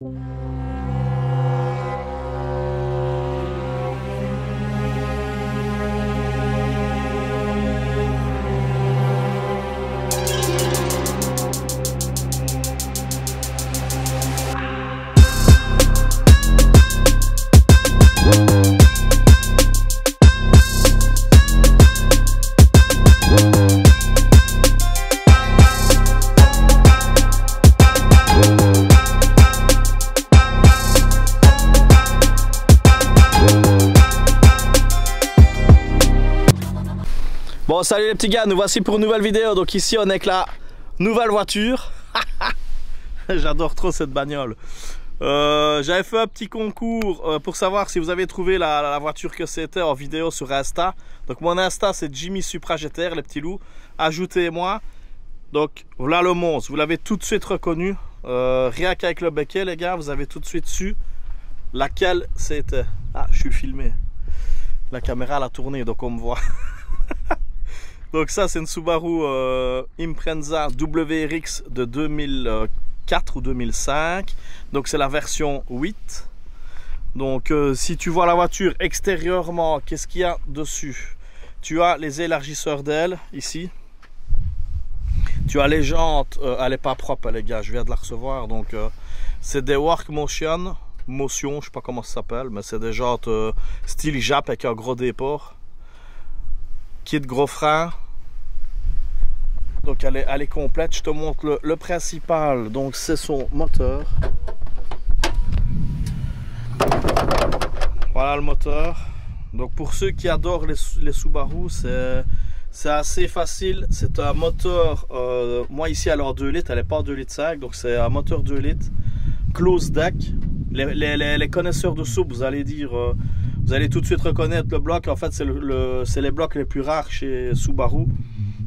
Bon, salut les petits gars, nous voici pour une nouvelle vidéo. Donc ici on est avec la nouvelle voiture. J'adore trop cette bagnole. J'avais fait un petit concours pour savoir si vous avez trouvé la voiture que c'était en vidéo sur Insta. Donc mon Insta c'est Jimmy Supra GTR, les petits loups. Ajoutez-moi. Donc voilà le monstre, vous l'avez tout de suite reconnu. Rien qu'avec le becquet les gars, vous avez tout de suite su laquelle c'était. Ah, je suis filmé. La caméra elle a tourné donc on me voit. Donc ça c'est une Subaru Impreza WRX de 2004 ou 2005. Donc c'est la version 8. Donc si tu vois la voiture extérieurement, qu'est-ce qu'il y a dessus? Tu as les élargisseurs d'ailes ici. Tu as les jantes, elle n'est pas propre les gars, je viens de la recevoir. Donc c'est des Work Motion, je sais pas comment ça s'appelle, mais c'est des jantes style Jap avec un gros déport. Kit gros frein. Donc elle est complète. Je te montre le principal. Donc c'est son moteur. Voilà le moteur. Donc pour ceux qui adorent les Subaru, c'est assez facile. C'est un moteur, moi ici elle est en 2 litres, elle n'est pas en 2,5 litres. Donc c'est un moteur 2 litres. Close deck. Les connaisseurs de sub, vous allez dire, vous allez tout de suite reconnaître le bloc. En fait, c'est les blocs les plus rares chez Subaru.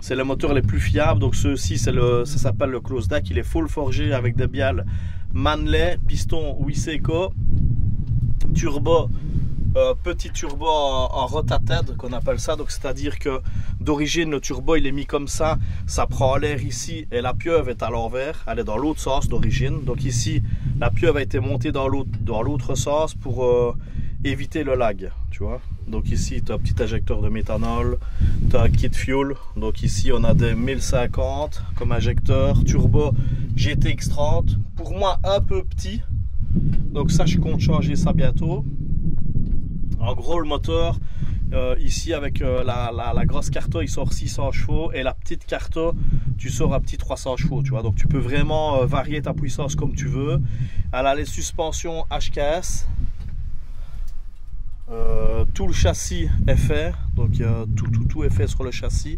C'est le moteur les plus fiables. Donc ceux-ci, ça s'appelle le close deck. Il est full forgé avec des biales Manley, piston Wiseco, turbo, petit turbo en rotated qu'on appelle ça. Donc c'est-à-dire que d'origine le turbo il est mis comme ça prend l'air ici et la pieuvre est à l'envers. Elle est dans l'autre sens d'origine. Donc ici la pieuvre a été montée dans l'autre sens pour éviter le lag, tu vois. Donc ici tu as un petit injecteur de méthanol, tu as un kit fuel. Donc ici on a des 1050 comme injecteur, turbo GTX 30, pour moi un peu petit. Donc ça je compte changer ça bientôt. En gros le moteur ici avec la grosse carto il sort 600 chevaux et la petite carto tu sors un petit 300 chevaux, tu vois. Donc tu peux vraiment varier ta puissance comme tu veux. Elle a les suspensions HKS. Tout le châssis est fait, donc tout est fait sur le châssis.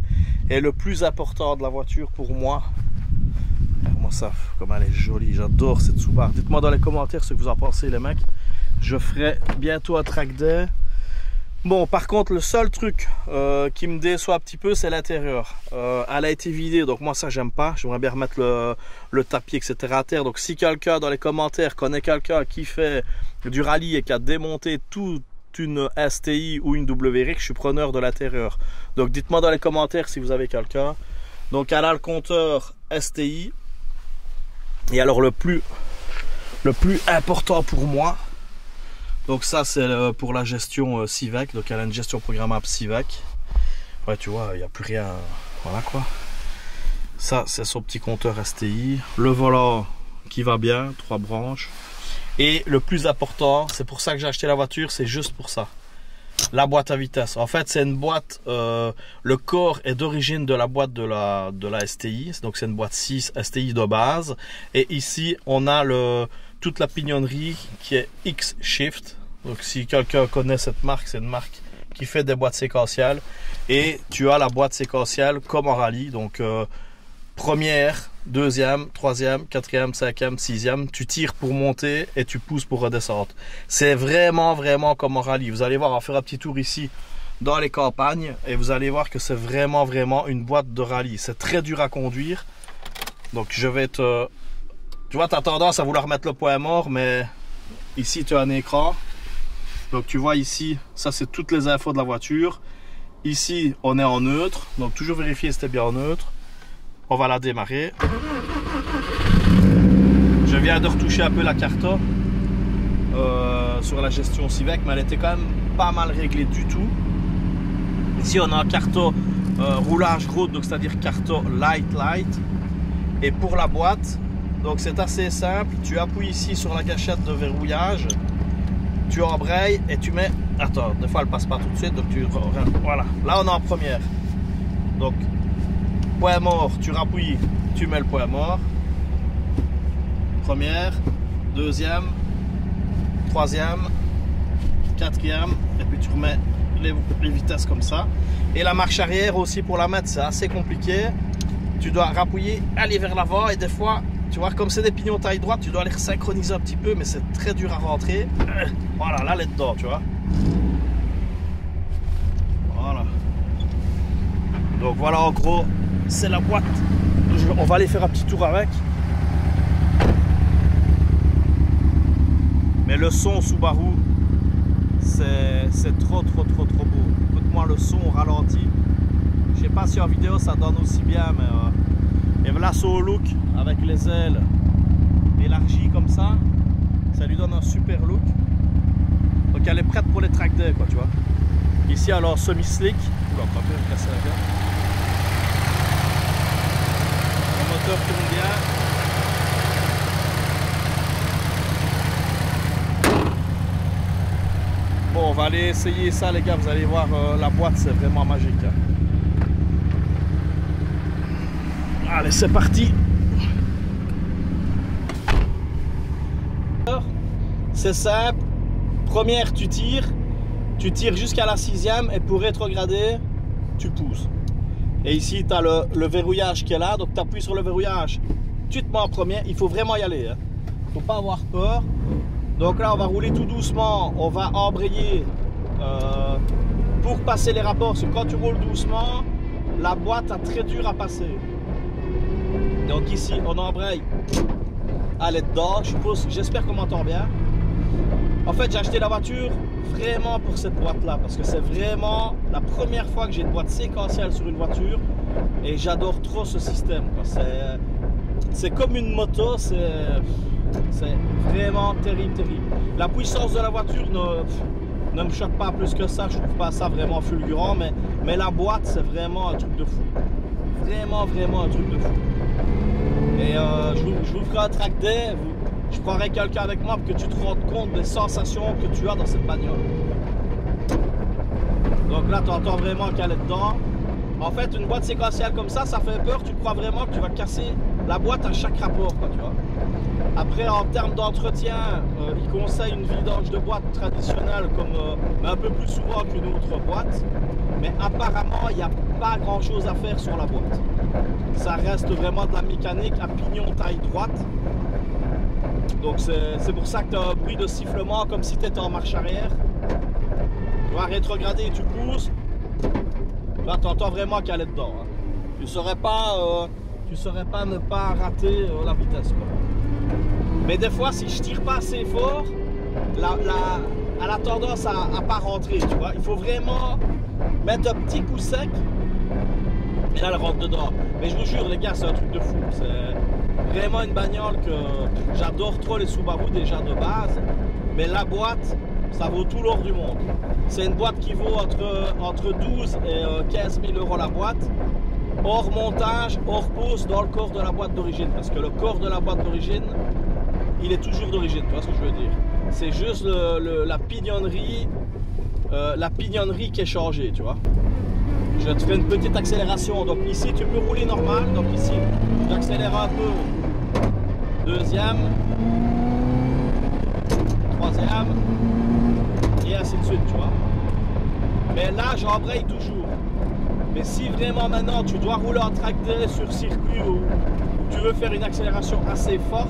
Et le plus important de la voiture pour moi, ça, comme elle est jolie, j'adore cette Subaru. Dites-moi dans les commentaires ce que vous en pensez les mecs. Je ferai bientôt un track day. Bon, par contre le seul truc qui me déçoit un petit peu c'est l'intérieur. Elle a été vidée, donc moi ça j'aime pas. J'aimerais bien remettre le tapis etc à terre. Donc si quelqu'un dans les commentaires connaît quelqu'un qui fait du rallye et qui a démonté toute une STI ou une WRX, je suis preneur de l'intérieur. Donc dites-moi dans les commentaires si vous avez quelqu'un. Donc elle a le compteur STI. Et alors le plus important pour moi, donc ça c'est pour la gestion CIVEC. Donc elle a une gestion programmable CIVEC. Ouais, tu vois, il n'y a plus rien. Voilà quoi. Ça c'est son petit compteur STI. Le volant qui va bien, 3 branches. Et le plus important, c'est pour ça que j'ai acheté la voiture, c'est juste pour ça. La boîte à vitesse. En fait, c'est une boîte, le corps est d'origine de la boîte de la STI. Donc c'est une boîte 6 STI de base. Et ici, on a toute la pignonnerie qui est X-Shift. Donc si quelqu'un connaît cette marque, c'est une marque qui fait des boîtes séquentielles. Et tu as la boîte séquentielle comme en rallye. Donc première, deuxième, troisième, quatrième, cinquième, sixième, tu tires pour monter et tu pousses pour redescendre. C'est vraiment comme en rallye. Vous allez voir, on va faire un petit tour ici dans les campagnes et vous allez voir que c'est vraiment une boîte de rallye. C'est très dur à conduire. Donc je vais te... Tu vois, tu as tendance à vouloir mettre le point mort, mais ici tu as un écran. Donc tu vois ici, ça c'est toutes les infos de la voiture. Ici on est en neutre, donc toujours vérifier si c'était bien en neutre. On va la démarrer. Je viens de retoucher un peu la carto sur la gestion Civec, mais elle était quand même pas mal réglée du tout. Ici on a un carto roulage route, donc c'est-à-dire carto light. Et pour la boîte, donc c'est assez simple, tu appuies ici sur la gâchette de verrouillage, tu embrayes et tu mets, attends, des fois elle passe pas tout de suite, donc tu, voilà, là on est en première. Donc point mort, tu rappuies, tu mets le point mort, première, deuxième, troisième, quatrième, et puis tu remets les vitesses comme ça. Et la marche arrière aussi, pour la mettre c'est assez compliqué, tu dois rappuyer, aller vers l'avant, et des fois tu vois, comme c'est des pignons taille droite, tu dois les synchroniser un petit peu, mais c'est très dur à rentrer. Voilà, là, elle est dedans, tu vois. Voilà. Donc voilà, en gros, c'est la boîte. On va aller faire un petit tour avec. Mais le son Subaru, c'est trop beau. Écoute-moi le son au ralenti. Je sais pas si en vidéo ça donne aussi bien, mais... Et voilà son look avec les ailes élargies comme ça lui donne un super look. Donc elle est prête pour les track day, quoi, tu vois. Ici alors semi-slick. Oula, on va bien me casser la gueule. Le moteur tourne bien. Bon, on va aller essayer ça, les gars. Vous allez voir, la boîte c'est vraiment magique, hein. Allez, c'est parti. C'est simple. Première, tu tires jusqu'à la 6e, et pour rétrograder, tu pousses. Et ici, tu as le verrouillage qui est là, donc tu appuies sur le verrouillage, tu te mets en premier. Il faut vraiment y aller, hein. Faut pas avoir peur. Donc là, on va rouler tout doucement, on va embrayer pour passer les rapports, parce que quand tu roules doucement, la boîte est très dure à passer. Donc ici on embraye, elle est dedans, je suppose, j'espère qu'on m'entend bien. En fait j'ai acheté la voiture vraiment pour cette boîte là, parce que c'est vraiment la première fois que j'ai une boîte séquentielle sur une voiture, et j'adore trop ce système, c'est comme une moto, c'est vraiment terrible. La puissance de la voiture ne me choque pas plus que ça, je trouve pas ça vraiment fulgurant, mais la boîte c'est vraiment un truc de fou. Vraiment un truc de fou. Et je vous ferai un track day, je prendrai quelqu'un avec moi pour que tu te rendes compte des sensations que tu as dans cette bagnole. Donc là tu entends vraiment qu'elle est dedans. En fait une boîte séquentielle comme ça fait peur, tu crois vraiment que tu vas casser la boîte à chaque rapport, quoi, tu vois. Après en termes d'entretien, ils conseillent une vidange de boîte traditionnelle, mais un peu plus souvent qu'une autre boîte. Mais apparemment il n'y a pas grand chose à faire sur la boîte. Ça reste vraiment de la mécanique à pignon taille droite. Donc c'est pour ça que tu as un bruit de sifflement comme si tu étais en marche arrière. Tu vas rétrograder, tu pousses. Là tu entends vraiment qu'elle est dedans, hein. Tu saurais pas ne pas rater la vitesse, quoi. Mais des fois si je tire pas assez fort, elle a tendance à pas rentrer, tu vois. Il faut vraiment mettre un petit coup sec et là elle rentre dedans. Mais je vous jure les gars, c'est un truc de fou. C'est vraiment une bagnole que j'adore trop, les Subaru déjà de base. Mais la boîte, ça vaut tout l'or du monde. C'est une boîte qui vaut entre 12 et 15 000 euros la boîte. Hors montage, hors pose dans le corps de la boîte d'origine. Parce que le corps de la boîte d'origine, il est toujours d'origine, tu vois ce que je veux dire. C'est juste la pignonnerie qui est changée, tu vois. Je te fais une petite accélération. Donc ici tu peux rouler normal. Donc ici j'accélère un peu. Deuxième, troisième, et ainsi de suite, tu vois. Mais là j'embraye toujours. Mais si vraiment maintenant tu dois rouler en track day sur circuit ou tu veux faire une accélération assez forte,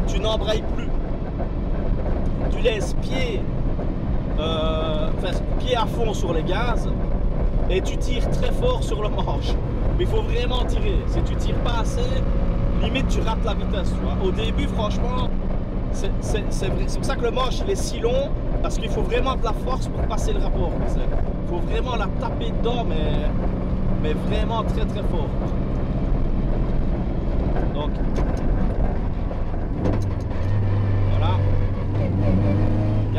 tu n'embrayes plus. Tu laisses pied à fond sur les gaz et tu tires très fort sur le manche. Mais il faut vraiment tirer. Si tu tires pas assez, limite tu rates la vitesse, tu vois. Au début, franchement, c'est pour ça que le manche il est si long, parce qu'il faut vraiment de la force pour passer le rapport. Il faut vraiment la taper dedans, mais vraiment très fort. Donc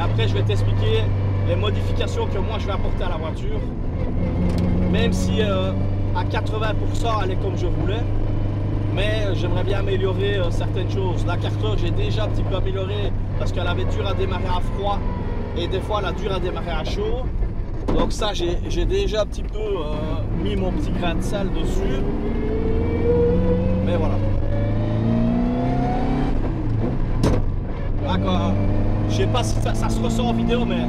après je vais t'expliquer les modifications que moi je vais apporter à la voiture. Même si à 80% elle est comme je voulais, mais j'aimerais bien améliorer certaines choses. La carter j'ai déjà un petit peu amélioré parce qu'elle avait dur à démarrer à froid et des fois elle a dur à démarrer à chaud. Donc ça j'ai déjà un petit peu mis mon petit grain de sel dessus. Mais voilà. D'accord. Je sais pas si ça se ressent en vidéo, mais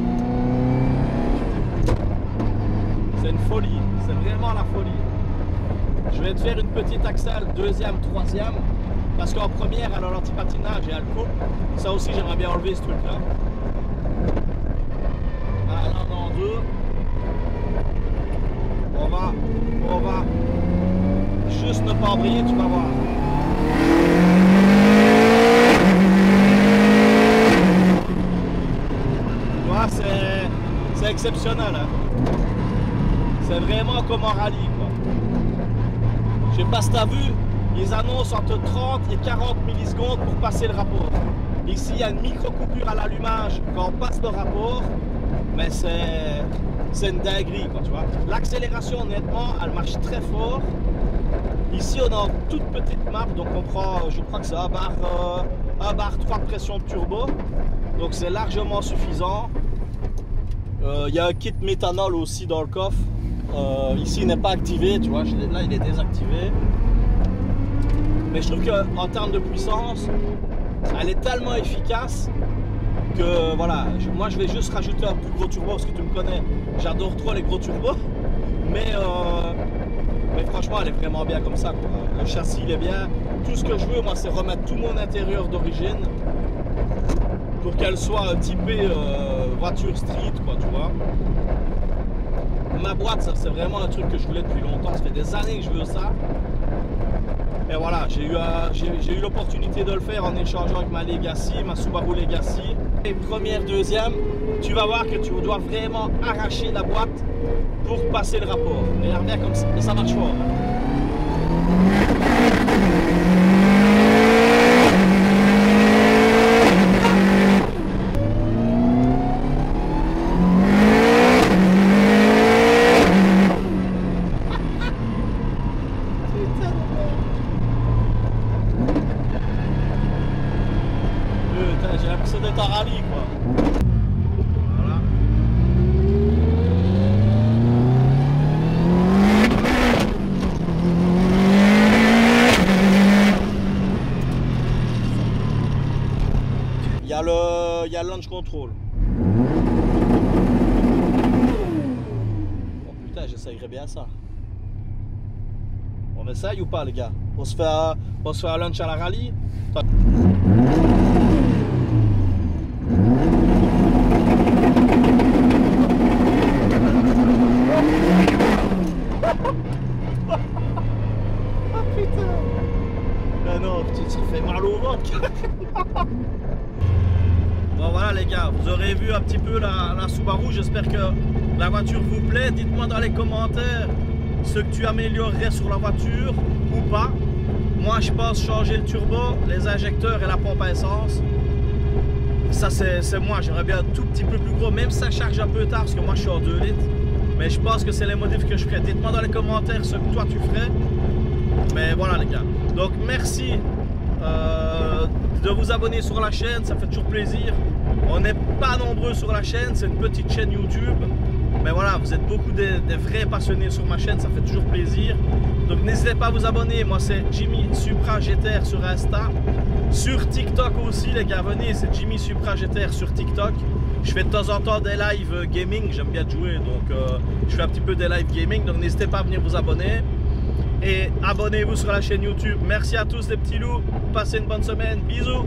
c'est une folie. C'est vraiment la folie. Je vais te faire une petite axale, deuxième, troisième. Parce qu'en première, elle a l'antipatinage et elle coupe. Ça aussi, j'aimerais bien enlever ce truc-là. Alors, dans deux. On va juste ne pas embrayer, tu vas voir. C'est exceptionnel. Hein. C'est vraiment comme en rallye, quoi. Je sais pas si tu as vu, ils annoncent entre 30 et 40 millisecondes pour passer le rapport. Ici, il y a une micro-coupure à l'allumage quand on passe le rapport, mais c'est une dinguerie, quoi, tu vois. L'accélération, honnêtement, elle marche très fort. Ici, on a une toute petite map, donc on prend, je crois que c'est 1 bar 3 de pression de turbo. Donc c'est largement suffisant. Il y a un kit méthanol aussi dans le coffre. Ici il n'est pas activé, tu vois, là il est désactivé. Mais je trouve qu'en termes de puissance, elle est tellement efficace que voilà, moi je vais juste rajouter un plus gros turbo parce que tu me connais, j'adore trop les gros turbos. Mais franchement elle est vraiment bien comme ça, quoi. Le châssis il est bien. Tout ce que je veux moi c'est remettre tout mon intérieur d'origine pour qu'elle soit typée voiture street, quoi, tu vois. Ma boîte, ça c'est vraiment un truc que je voulais depuis longtemps, ça fait des années que je veux ça. Et voilà, j'ai eu l'opportunité de le faire en échangeant avec ma Legacy, ma Subaru Legacy. Et première, deuxième, tu vas voir que tu dois vraiment arracher la boîte pour passer le rapport. Regarde bien comme ça, et ça marche fort. J'ai l'impression d'être en rallye, quoi. Voilà. Il y a le launch control. Oh putain, j'essayerais bien ça. On essaye ou pas, les gars? On se fait un lunch à la rallye? Ah non, ça fait mal au ventre. Bon voilà les gars, vous aurez vu un petit peu la Subaru. J'espère que la voiture vous plaît. Dites-moi dans les commentaires ce que tu améliorerais sur la voiture ou pas. Moi je pense changer le turbo, les injecteurs et la pompe à essence. Ça c'est moi, j'aimerais bien un tout petit peu plus gros, même si ça charge un peu tard parce que moi je suis en 2 litres. Mais je pense que c'est les modifs que je ferai. Dites-moi dans les commentaires ce que toi tu ferais. Mais voilà les gars. Donc merci de vous abonner sur la chaîne, ça fait toujours plaisir. On n'est pas nombreux sur la chaîne, c'est une petite chaîne YouTube. Mais voilà, vous êtes beaucoup des vrais passionnés sur ma chaîne, ça fait toujours plaisir. Donc n'hésitez pas à vous abonner, moi c'est Jimmy Supra GTR sur Insta. Sur TikTok aussi les gars, venez, c'est Jimmy Supra GTR sur TikTok. Je fais de temps en temps des lives gaming, j'aime bien jouer, donc je fais un petit peu des lives gaming, donc n'hésitez pas à venir vous abonner. Et abonnez-vous sur la chaîne YouTube. Merci à tous les petits loups, passez une bonne semaine, bisous.